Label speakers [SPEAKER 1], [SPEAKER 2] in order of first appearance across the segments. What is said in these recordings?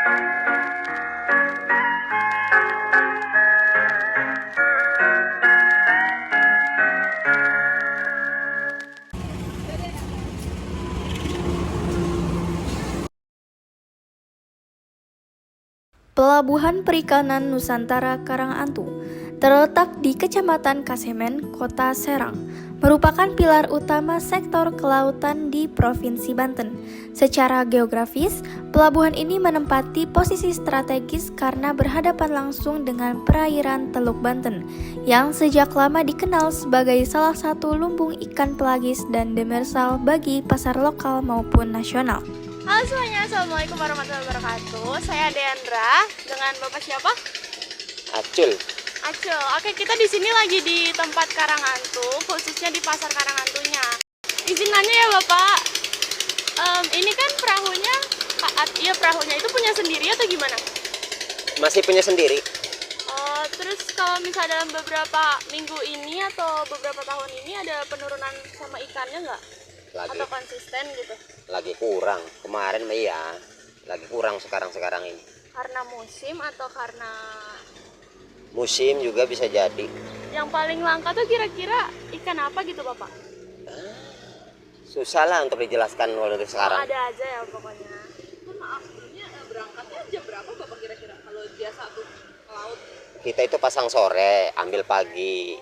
[SPEAKER 1] Pelabuhan Perikanan Nusantara Karangantu terletak di Kecamatan Kasemen, Kota Serang, merupakan pilar utama sektor kelautan di Provinsi Banten. Secara geografis, pelabuhan ini menempati posisi strategis karena berhadapan langsung dengan perairan Teluk Banten, yang sejak lama dikenal sebagai salah satu lumbung ikan pelagis dan demersal bagi pasar lokal maupun nasional.
[SPEAKER 2] Halo semuanya, Assalamualaikum warahmatullahi wabarakatuh. Saya Deandra, dengan Bapak siapa?
[SPEAKER 3] Acul.
[SPEAKER 2] Acul. Oke, kita di sini lagi di tempat Karangantu, khususnya di pasar Karangantunya. Izin nanya ya Bapak, ini kan perahunya, perahunya itu punya sendiri atau gimana?
[SPEAKER 3] Masih punya sendiri.
[SPEAKER 2] Terus kalau misalnya dalam beberapa minggu ini atau beberapa tahun ini ada penurunan sama ikannya nggak? Atau konsisten gitu?
[SPEAKER 3] Lagi kurang. Kemarin iya, lagi kurang sekarang ini.
[SPEAKER 2] Karena musim atau karena
[SPEAKER 3] Musim juga bisa jadi.
[SPEAKER 2] yang paling langka tuh kira-kira ikan apa gitu Bapak?
[SPEAKER 3] Susah lah untuk dijelaskan kalau dari sekarang.
[SPEAKER 2] Ada aja ya pokoknya.
[SPEAKER 4] Maaf, sebelumnya berangkatnya jam berapa Bapak kira-kira kalau biasa tuh ke laut?
[SPEAKER 3] Kita itu pasang sore, ambil pagi.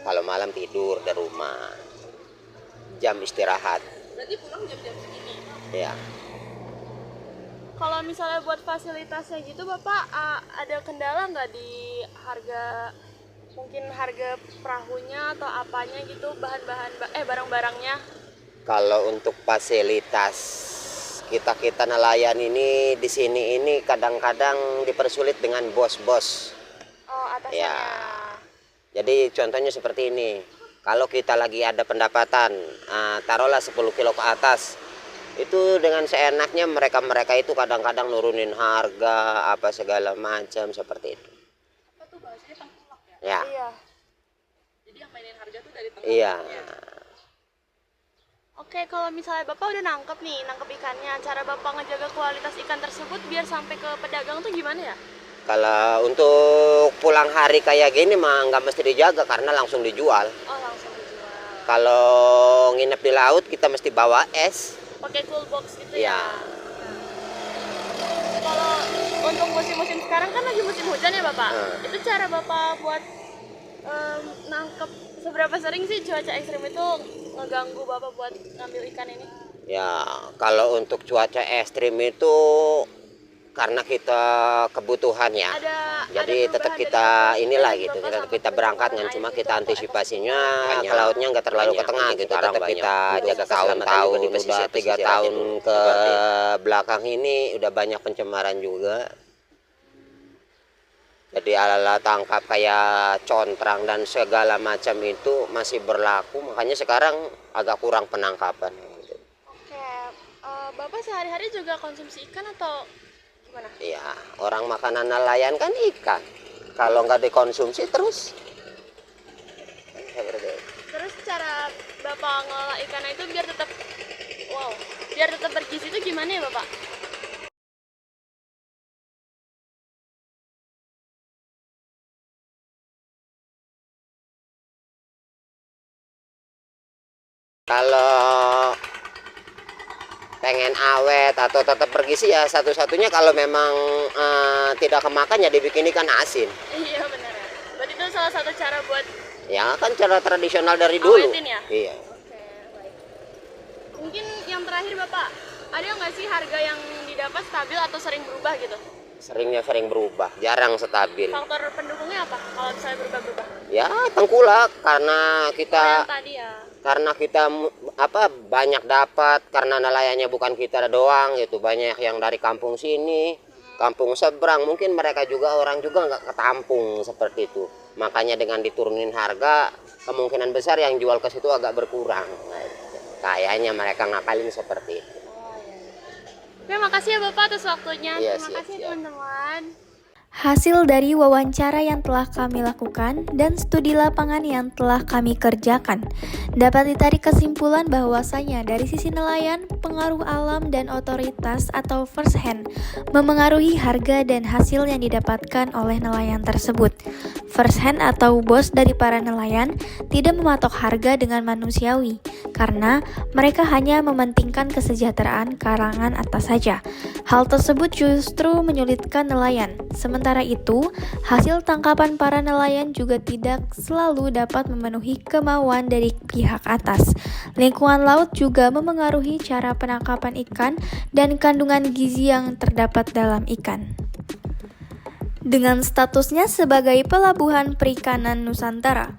[SPEAKER 3] Kalau malam tidur di rumah. Jam istirahat.
[SPEAKER 4] Berarti pulang jam-jam segini?
[SPEAKER 3] Ya.
[SPEAKER 2] Kalau misalnya buat fasilitasnya gitu Bapak, ada kendala nggak di harga, mungkin harga perahunya atau apanya gitu, barang-barangnya?
[SPEAKER 3] Kalau untuk fasilitas kita nelayan ini di sini ini kadang-kadang dipersulit dengan bos-bos.
[SPEAKER 2] Oh, atasnya.
[SPEAKER 3] Ya. Jadi contohnya seperti ini. Kalau kita lagi ada pendapatan, taruhlah 10 kilo ke atas, itu dengan seenaknya mereka itu kadang-kadang nurunin harga, apa segala macam seperti itu.
[SPEAKER 4] Apa tuh bahasanya tengkulak ya?
[SPEAKER 3] Ya.
[SPEAKER 2] Iya.
[SPEAKER 4] Jadi yang mainin harga tuh dari tengkulak.
[SPEAKER 3] Iya.
[SPEAKER 2] Oke, kalau misalnya Bapak udah nangkep ikannya, cara Bapak ngejaga kualitas ikan tersebut biar sampai ke pedagang tuh gimana ya?
[SPEAKER 3] Kalau untuk pulang hari kayak gini mah nggak mesti dijaga karena langsung dijual.
[SPEAKER 2] Oh, langsung dijual.
[SPEAKER 3] Kalau nginep di laut kita mesti bawa es.
[SPEAKER 2] Pakai cool box gitu
[SPEAKER 3] Iya.
[SPEAKER 2] ya. Kalau untuk musim-musim sekarang kan lagi musim hujan ya Bapak. Itu cara Bapak buat nangkep, seberapa sering sih cuaca ekstrim itu ngeganggu Bapak buat ngambil ikan ini?
[SPEAKER 3] Ya, kalau untuk cuaca ekstrim itu karena kita kebutuhan ya. Jadi tetap kita inilah gitu, kita berangkat kan, cuma kita antisipasinya ke lautnya nggak terlalu ke tengah gitu, tetap kita jaga tahun-tahun, udah 3 tahun ke belakang ini udah banyak pencemaran juga. Jadi alat tangkap kayak contrang dan segala macam itu masih berlaku, makanya sekarang agak kurang penangkapan.
[SPEAKER 2] Oke, Bapak sehari-hari juga konsumsi ikan atau gimana?
[SPEAKER 3] Iya, orang makanan nelayan kan ikan. Kalau nggak dikonsumsi terus.
[SPEAKER 2] Terus cara Bapak ngelola ikan itu biar tetap bergizi itu gimana ya Bapak?
[SPEAKER 3] Kalau pengen awet atau tetap bergizi ya satu-satunya kalau memang tidak kemakan ya dibikin ikan asin.
[SPEAKER 2] Iya benar ya. Berarti itu salah satu cara buat
[SPEAKER 3] Ya kan cara tradisional dari dulu.
[SPEAKER 2] awetin ya?
[SPEAKER 3] Iya.
[SPEAKER 2] Oke, baik. Mungkin yang terakhir Bapak, ada nggak sih harga yang didapat stabil atau sering berubah gitu?
[SPEAKER 3] Sering berubah, jarang stabil.
[SPEAKER 2] Faktor pendukungnya apa kalau misalnya berubah-berubah?
[SPEAKER 3] Ya tengkulak karena kita
[SPEAKER 2] Yang tadi ya.
[SPEAKER 3] karena kita banyak dapat, karena nelayannya bukan kita doang gitu, banyak yang dari kampung sini, kampung seberang, mungkin mereka juga orang juga nggak ketampung seperti itu, makanya dengan diturunin harga kemungkinan besar yang jual ke situ agak berkurang. Kayaknya mereka ngakalin seperti itu.
[SPEAKER 2] Oke, makasih ya Bapak atas waktunya.
[SPEAKER 3] Iya,
[SPEAKER 2] Terima kasih
[SPEAKER 3] siap.
[SPEAKER 2] teman-teman.
[SPEAKER 1] Hasil dari wawancara yang telah kami lakukan dan studi lapangan yang telah kami kerjakan, dapat ditarik kesimpulan bahwasanya dari sisi nelayan, pengaruh alam dan otoritas atau first hand memengaruhi harga dan hasil yang didapatkan oleh nelayan tersebut. First hand atau bos dari para nelayan tidak mematok harga dengan manusiawi, karena mereka hanya mementingkan kesejahteraan karangan atas saja. Hal tersebut justru menyulitkan nelayan. Sementara itu, hasil tangkapan para nelayan juga tidak selalu dapat memenuhi kemauan dari pihak atas. Lingkungan laut juga memengaruhi cara penangkapan ikan dan kandungan gizi yang terdapat dalam ikan. Dengan statusnya sebagai pelabuhan perikanan Nusantara,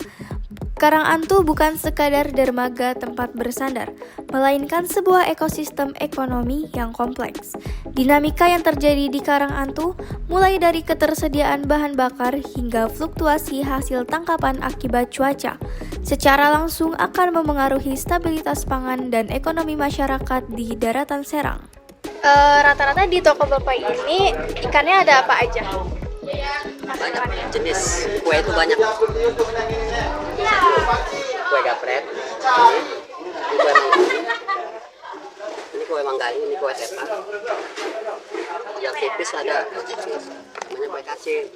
[SPEAKER 1] Karangantu bukan sekadar dermaga tempat bersandar, melainkan sebuah ekosistem ekonomi yang kompleks. Dinamika yang terjadi di Karangantu, mulai dari ketersediaan bahan bakar hingga fluktuasi hasil tangkapan akibat cuaca, secara langsung akan memengaruhi stabilitas pangan dan ekonomi masyarakat di daratan Serang.
[SPEAKER 2] Rata-rata di toko Bapak ini ikannya ada apa aja?
[SPEAKER 3] Banyak jenis kue itu banyak. Kue gapret, ini kue manggali, ini kue tepa. Yang tipis ada, namanya kue kacang.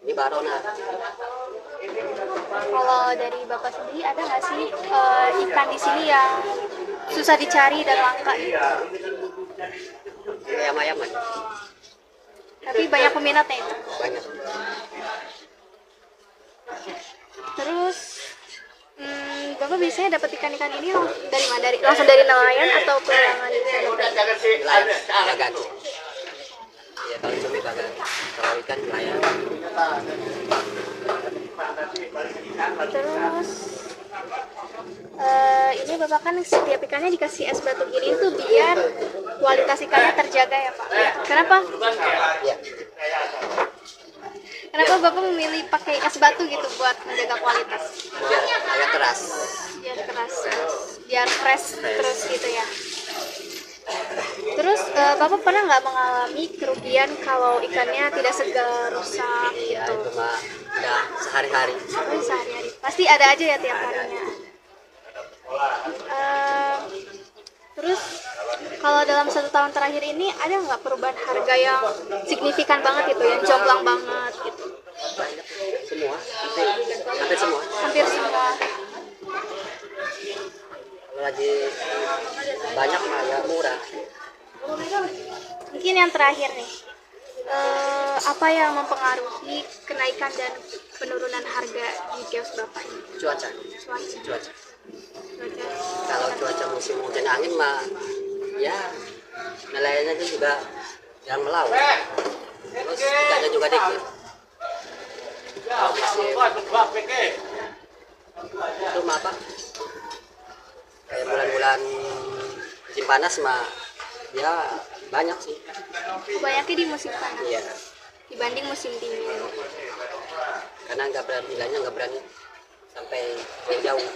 [SPEAKER 3] Ini barona.
[SPEAKER 2] Kalau dari Bapak sendiri ada nggak sih ikan di sini yang susah dicari dan langka gitu?
[SPEAKER 3] Ayam-ayaman.
[SPEAKER 2] Tapi banyak peminatnya itu.
[SPEAKER 3] Banyak.
[SPEAKER 2] Terus Bapak biasanya dapat ikan-ikan ini dari mana? Langsung dari nelayan atau pelelangan di sana?
[SPEAKER 3] Bagan. Ya kalau cumi bagan. Kalau ikan nelayan.
[SPEAKER 2] Terus ini Bapak kan setiap ikannya dikasih es batu gini tuh biar kualitas ikannya terjaga ya Pak. Kenapa?
[SPEAKER 3] Ya.
[SPEAKER 2] Kenapa Bapak memilih pakai es batu gitu buat menjaga kualitas?
[SPEAKER 3] Biar agak keras.
[SPEAKER 2] Biar keras, biar fresh terus gitu ya. Terus Bapak pernah nggak mengalami kerugian kalau ikannya tidak segar, rusak
[SPEAKER 3] Iya,
[SPEAKER 2] gitu?
[SPEAKER 3] itu mah udah sehari-hari.
[SPEAKER 2] Oh, sehari-hari. Pasti ada aja ya tiap harinya. Terus kalau dalam 1 tahun terakhir ini ada nggak perubahan harga yang signifikan banget gitu, yang jomplang banget gitu?
[SPEAKER 3] Semua, hampir semua.
[SPEAKER 2] Hampir semua.
[SPEAKER 3] Kalau lagi banyak mah ya murah.
[SPEAKER 2] Mungkin yang terakhir nih, apa yang mempengaruhi kenaikan dan penurunan harga di kios Bapak ini?
[SPEAKER 3] Cuaca.
[SPEAKER 2] Cuaca.
[SPEAKER 3] Kalau cuaca musim hujan angin mah ya nelayannya itu juga yang melaut. Terus ikannya juga dikit. Kalau musim itu mah apa? Kayak bulan-bulan musim panas mah ya banyak sih.
[SPEAKER 2] Banyaknya di musim panas
[SPEAKER 3] Iya.
[SPEAKER 2] dibanding musim dingin.
[SPEAKER 3] Karena nilainya nggak berani sampai jauh.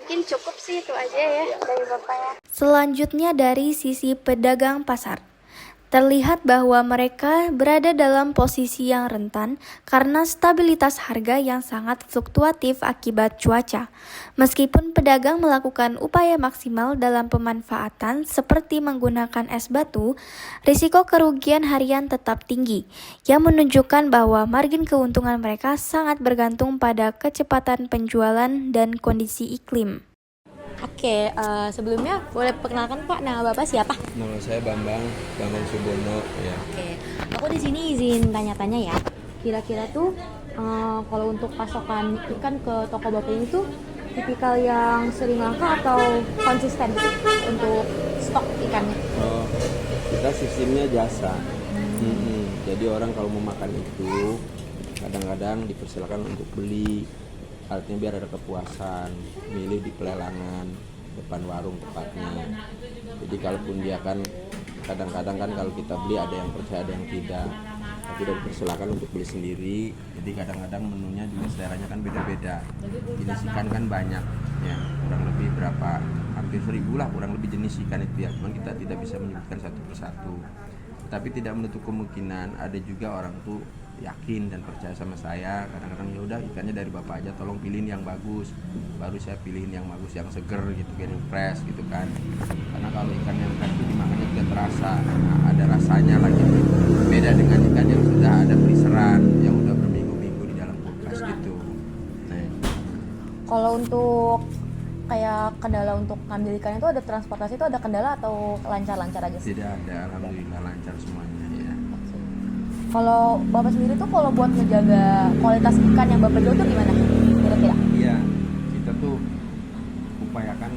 [SPEAKER 2] Mungkin cukup sih itu aja ya dari Bapaknya.
[SPEAKER 1] Selanjutnya dari sisi pedagang pasar. Terlihat bahwa mereka berada dalam posisi yang rentan karena stabilitas harga yang sangat fluktuatif akibat cuaca. Meskipun pedagang melakukan upaya maksimal dalam pemanfaatan seperti menggunakan es batu, risiko kerugian harian tetap tinggi, yang menunjukkan bahwa margin keuntungan mereka sangat bergantung pada kecepatan penjualan dan kondisi iklim.
[SPEAKER 5] Oke, sebelumnya boleh perkenalkan Pak, nama Bapak siapa?
[SPEAKER 6] Nama saya Bambang Subono ya.
[SPEAKER 5] Oke, aku di sini izin tanya-tanya ya. Kira-kira tuh kalau untuk pasokan ikan ke toko Bapak ini tuh tipikal yang sering langka atau konsisten untuk stok ikannya?
[SPEAKER 6] Oh, kita sistemnya jasa. Jadi orang kalau mau makan itu kadang-kadang dipersilakan untuk beli. Artinya biar ada kepuasan, milih di pelelangan depan warung tepatnya. Jadi kalaupun dia kan kadang-kadang kan kalau kita beli ada yang percaya ada yang tidak, tapi udah dipersilakan untuk beli sendiri. Jadi kadang-kadang menunya juga seleranya kan beda-beda. Jenis ikan kan banyak ya, kurang lebih hampir 1000 lah kurang lebih jenis ikan itu ya. Cuman kita tidak bisa menyebutkan satu persatu. Tapi tidak menutup kemungkinan ada juga orang tuh yakin dan percaya sama saya, kadang-kadang ya udah ikannya dari bapak aja, tolong pilihin yang bagus, baru saya pilihin yang bagus, yang seger gitu, yang fresh gitu kan. Karena kalau ikan yang fresh itu dimakannya juga terasa, ada rasanya lagi gitu. Beda dengan ikan yang sudah ada periseran, yang udah berminggu-minggu di dalam kulkas gitu. Nah,
[SPEAKER 5] Kalau untuk kayak kendala untuk ngambil ikan itu ada transportasi, itu ada kendala atau lancar-lancar aja sih?
[SPEAKER 6] tidak ada, alhamdulillah lancar semuanya ya.
[SPEAKER 5] Oke. Kalau Bapak sendiri tuh kalau buat menjaga kualitas ikan yang Bapak jual tuh gimana kira-kira?
[SPEAKER 6] Iya, kita tuh upayakan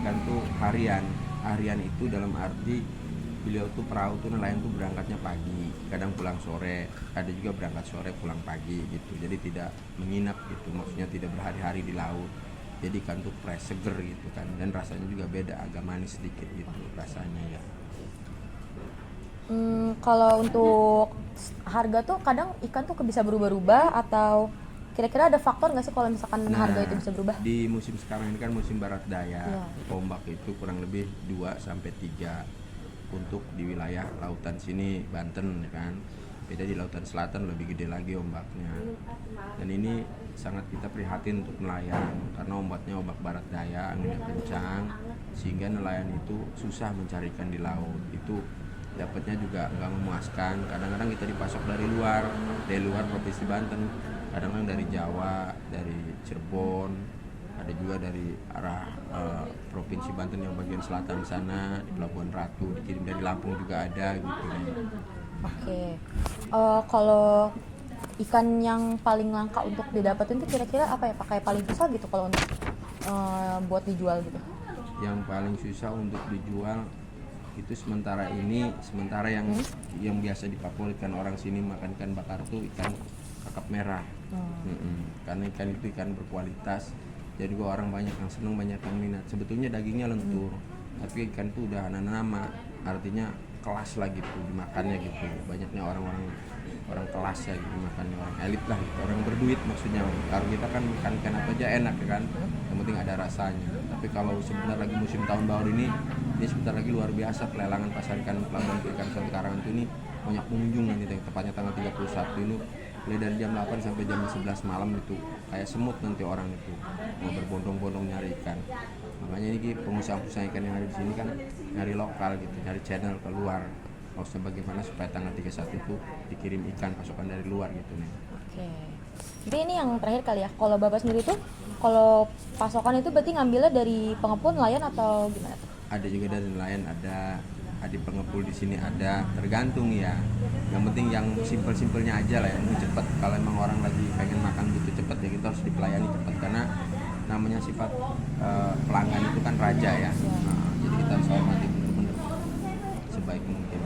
[SPEAKER 6] ikan tuh harian. Harian itu dalam arti beliau tuh perahu tuh nelayan tuh berangkatnya pagi, kadang pulang sore, ada juga berangkat sore pulang pagi gitu. Jadi tidak menginap gitu, maksudnya tidak berhari-hari di laut. Jadi ikan tuh fresh, seger gitu kan, dan rasanya juga beda, agak manis sedikit gitu rasanya ya.
[SPEAKER 5] Kalau untuk harga tuh kadang ikan tuh bisa berubah-ubah, atau kira-kira ada faktor nggak sih kalau misalkan harga itu bisa berubah?
[SPEAKER 6] Di musim sekarang ini kan musim barat daya,
[SPEAKER 5] Iya.
[SPEAKER 6] ombak itu kurang lebih 2-3 untuk di wilayah lautan sini Banten ya kan. Beda di lautan selatan lebih gede lagi ombaknya. Dan ini sangat kita prihatin untuk nelayan karena ombaknya ombak barat daya, anginnya kencang, sehingga nelayan itu susah mencari ikan di laut. Itu dapatnya juga nggak memuaskan. Kadang-kadang kita dipasok dari luar provinsi Banten, kadang-kadang dari Jawa, dari Cirebon, ada juga dari arah provinsi Banten yang bagian selatan sana, di Pelabuhan Ratu, dikirim dari Lampung juga ada gitu.
[SPEAKER 5] Oke. Kalau ikan yang paling langka untuk didapetin tuh kira-kira apa ya, pakai paling susah gitu kalau untuk buat dijual gitu?
[SPEAKER 6] Yang paling susah untuk dijual itu sementara yang biasa difavoritkan orang sini makan ikan bakar tuh ikan kakap merah. Karena ikan itu ikan berkualitas, jadi juga orang banyak yang seneng, banyak yang minat. Sebetulnya dagingnya lentur, tapi ikan itu udah nama, artinya kelas lah gitu dimakannya gitu. Banyaknya orang kelas ya gitu makannya, orang elit lah gitu, orang berduit maksudnya. Kalau kita kan ikan apa aja enak ya kan, yang penting ada rasanya. Tapi kalau sebentar lagi musim tahun baru ini sebentar lagi luar biasa pelelangan pasar ikan Pelabuhan Ikan Nusantara Karangan itu, ini banyak pengunjung nanti, tepatnya tanggal 31 ini mulai dari jam 8 sampai jam 11 malam itu kayak semut nanti orang itu mau berbondong-bondong nyari ikan. Makanya ini pengusaha-pengusaha ikan yang ada di sini kan nyari lokal gitu, nyari channel keluar. Maksudnya bagaimana supaya tanggal 31 itu dikirim ikan pasokan dari luar gitu nih.
[SPEAKER 5] Oke. Jadi ini yang terakhir kali ya. Kalau Bapak sendiri tuh kalau pasokan itu berarti ngambilnya dari pengepul, nelayan, atau gimana tuh?
[SPEAKER 6] Ada juga dari nelayan, ada pengepul di sini ada, tergantung ya. Yang penting yang simpel-simpelnya aja lah, yang cepat. Kalau emang orang lagi pengen makan butuh cepat ya kita harus dipelayani cepat, karena namanya sifat pelanggan itu kan raja ya. Nah, jadi kita harus hormati benar-benar sebaik mungkin.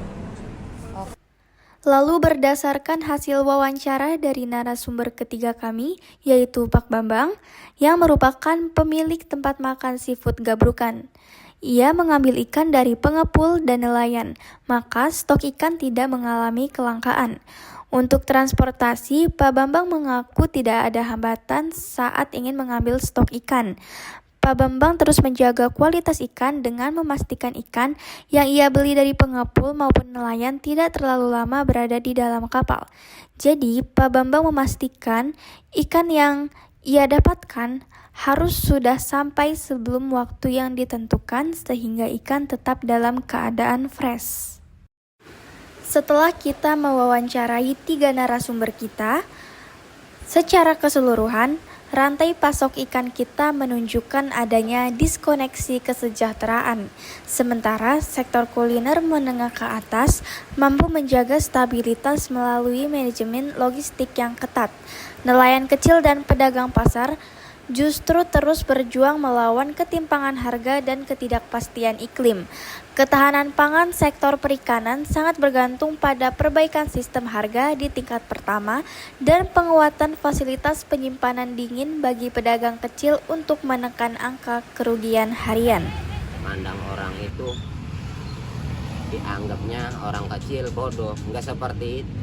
[SPEAKER 1] Lalu berdasarkan hasil wawancara dari narasumber ketiga kami, yaitu Pak Bambang, yang merupakan pemilik tempat makan seafood Gabrukan. Ia mengambil ikan dari pengepul dan nelayan, maka stok ikan tidak mengalami kelangkaan. Untuk transportasi, Pak Bambang mengaku tidak ada hambatan saat ingin mengambil stok ikan. Pak Bambang terus menjaga kualitas ikan dengan memastikan ikan yang ia beli dari pengepul maupun nelayan tidak terlalu lama berada di dalam kapal. Jadi, Pak Bambang memastikan ikan yang ia dapatkan harus sudah sampai sebelum waktu yang ditentukan sehingga ikan tetap dalam keadaan fresh. Setelah kita mewawancarai 3 narasumber kita, secara keseluruhan, rantai pasok ikan kita menunjukkan adanya diskoneksi kesejahteraan, sementara sektor kuliner menengah ke atas mampu menjaga stabilitas melalui manajemen logistik yang ketat. Nelayan kecil dan pedagang pasar justru terus berjuang melawan ketimpangan harga dan ketidakpastian iklim. Ketahanan pangan sektor perikanan sangat bergantung pada perbaikan sistem harga di tingkat pertama dan penguatan fasilitas penyimpanan dingin bagi pedagang kecil untuk menekan angka kerugian harian.
[SPEAKER 3] Mandang orang itu dianggapnya orang kecil bodoh, nggak seperti itu.